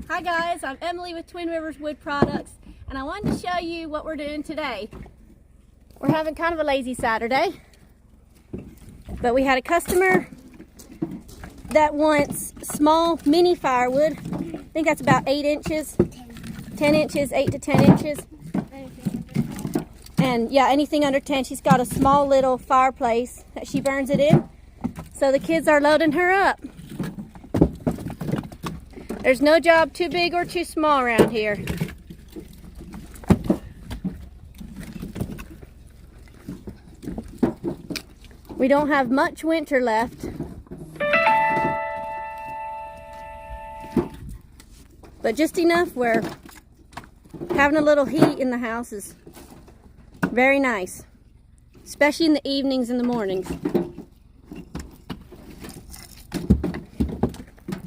Hi guys, I'm Emily with Twin Rivers Wood Products, and I wanted to show you what we're doing today. We're having kind of a lazy Saturday, but we had a customer that wants small mini firewood. I think that's about 8 inches, 10 inches, 8 to 10 inches. And yeah, anything under 10. She's got a small little fireplace that she burns it in. So the kids are loading her up. There's no job too big or too small around here. We don't have much winter left, but just enough where having a little heat in the house is very nice, especially in the evenings and the mornings.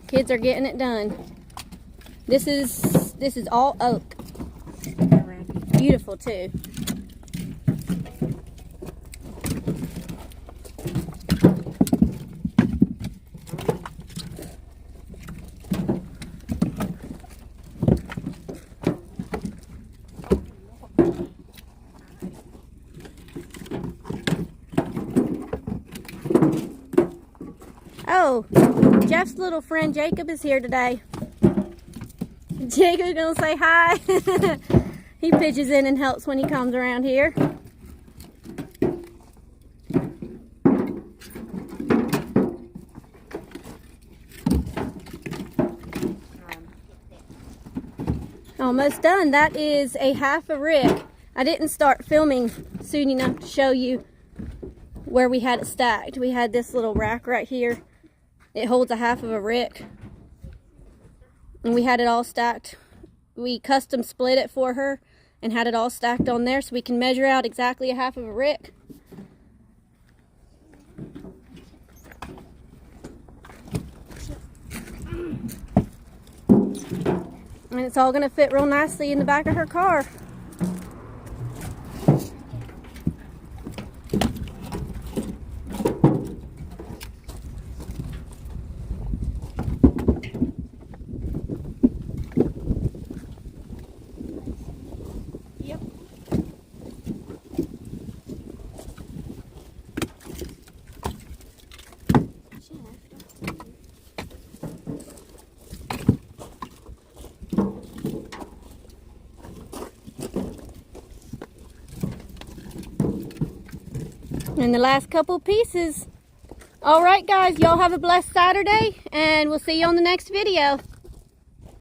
Kids are getting it done. This is all oak. Beautiful too. Oh, Jeff's little friend Jacob is here today. Jacob's gonna say hi. He pitches in and helps when he comes around here. Almost done. That is a half a rick. I didn't start filming soon enough to show you where we had it stacked. We had this little rack right here. It holds a half of a rick. And we had it all stacked. We custom split it for her and had it all stacked on there so we can measure out exactly a half of a rick. And it's all gonna fit real nicely in the back of her car. And the last couple pieces. All right guys, y'all have a blessed Saturday, and we'll see you on the next video.